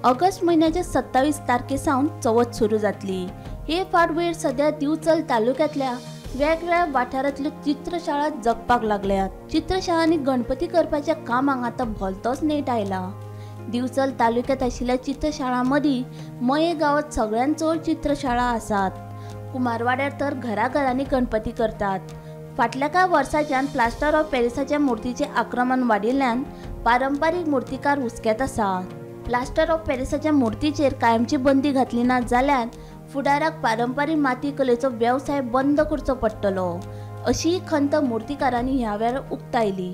August महिन्याच्या 27 तारखेसावन चवथ सुरू जातली। हे फार वेळ सध्या दिवचल तालुक्यातल्या वेगवेगळ्या वाठारांतल्यो चित्रशाळा जगपाक लागल्यात। चित्रशाळांनी गणपती करपाच्या कामाक आता भलतोच नेट आयला। दिवचल तालुक्यात आशिल्ल्या चित्रशाळांमदी मये गावात सगळ्यांत चड चित्रशाळा आसात। कुमारवाड्यार तर घराघरांनी गणपती करतात। फाटल्या कांय वर्सांच्यान प्लास्टर ऑफ पॅरिसाच्या मूर्तीचे आक्रमण वाडिल्ल्यान पारंपारीक मूर्तिकार हुसक्यात आसा। प्लास्टर ऑफ पॅरिसाच्या मूर्तीचेर कायमची बंदी घातली ना जाल्यार फुडाराक पारंपारीक माती कलेचो वेवसाय बंद करचो पडटलो, अशी खंत मूर्तिकारांनी ह्या वेळार उक्तायली।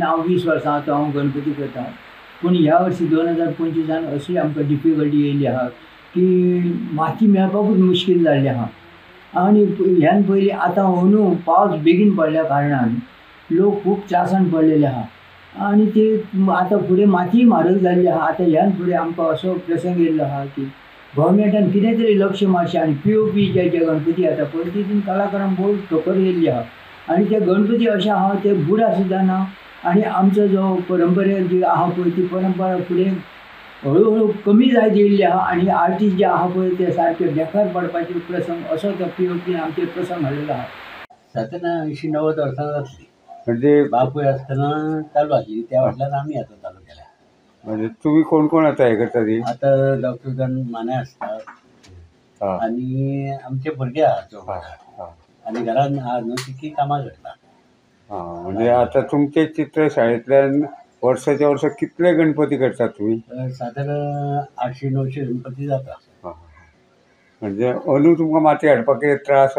हांव 20 वर्सां हांव गणपती करता, पूण ह्या वर्सी 2025 अशी आमकां डिफिकल्टी येयली आहा की माती मेळपाकूच मुश्कील जाल्ली आहा। आनी ह्यान पयलीं आतां अंदू पावस बेगीन पडल्या कारणान लोक खूब त्रासान पडलेले आहा आनी ते आतां फुडें माती म्हारग जाल्ली आहा। आतां ह्यान फुडें आमकां असो प्रसंग येयल्लो आहा की गव्हर्मेंटान कितें तरी लक्ष मारचें आनी POP जे गणपती येता पळय तितून कलाकारांक बहुत ठोकर येयल्ली आहा आनी ते गणपती अशे आहा ते बुडा सुद्दां ना आनी आमचो जो परंपरे जी आहा पळय ती परंपरा फुडें हळू कमी जायत येयल्ली आहा आनी आर्टिस्ट जे आहा पळय ते सारके बेकार पडपाचे प्रसंग असो तो POP आमचेर प्रसंग हाडलेलो आहा। 87-90 वर्सां जातली, म्हणजे बापूय आसतना चालू आसली त्या वाटल्यान आमी आतां चालू केल्या। म्हणजे तुम्ही कोण कोण आता हे करता ती? आता डॉक्टर माने आसतात आनी आमचे भुरगे आहात आनी घरान आहा न्हू ती कामां करता। म्हणजे आता तुमचे चित्रशाळेंतल्यान वर्साच्या वर्सा कितले गणपती करतात तुम्ही? साधारण 800-900 गणपती जाता। म्हणजे अंदू तुमकां माती हाडपाक कितें त्रास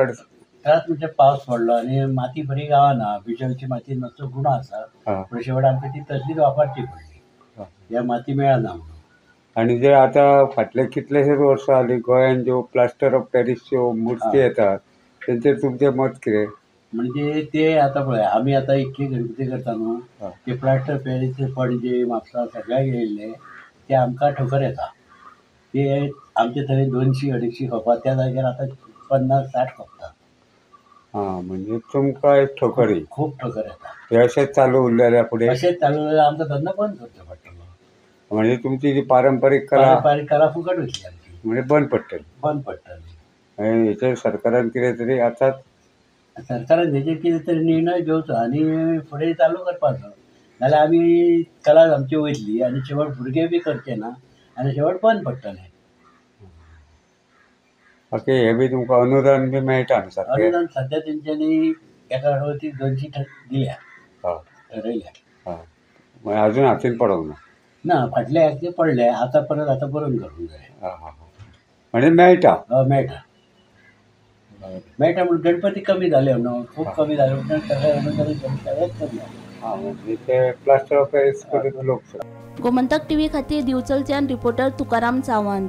म्हणजे पावस पडलो आनी माती बरी गावना, बिजोळची माती मातसो गुणो आसा, पूण शेवट आमकां ती तसलीच वापरची पडली, ह्या माती मेळना म्हणून। आणि जे आता फाटले कितलेशेच वर्सां जालीं गोंयान ज्यो प्लास्टर ऑफ पॅरिसच्यो मूर्ती येतात तेंचेर तुमचें मत कितें? म्हणजे ते आतां पळय आमी आतां इतली गणपती करता न्हू, ते प्लास्टर पॅरिस पणजे म्हापसा सगळ्याक येयल्ले ते आमकां ठोकर येता। ते आमचे थंय 200-250 खपा त्या जाग्यार आतां 50-60 खपता। म्हणजे तुमकां एक ठोकर खूब ठोकर येता। हे अशेंच चालू उरलेल्या फुडें? अशेंच चालू जाल्यार आमकां धंदो बंद करचो पडटलो। म्हणजे तुमची जी पारंपारीक कला फुकट वयतली आमची, म्हणजे बंद पडटली। आणि हेचेर सरकारान कितें तरी आतां सरकारान हेचेर कितें तरी निर्णय घेवचो आनी फुडें चालू करपाचो, नाल्यार आमी कला आमची वयतली आनी शेवट भुरगे बी करचे ना आनी शेवट बंद पडटले। ओके, हे बी तुमकां अनुदान बी मेळटा न्हू? अनुदान सद्या तेंच्यांनी एका अडवती 200 दिल्या ठरयल्या। मागीर अजून हातीन पडोंक ना, फाटल्या हाती पडले, आतां परत बरोवन करूंक जाय। म्हणजे मेळटा? मेळटा म्हणून गणपती कमी जाले न्हू, खूब कमी जाले म्हणून अनुदान कमी जालें। म्हणजे ते प्लास्टर ऑफ पॅरिस लोक। गोमंतक TV खातीर दिवचलच्यान रिपोर्टर तुकाराम सावंत।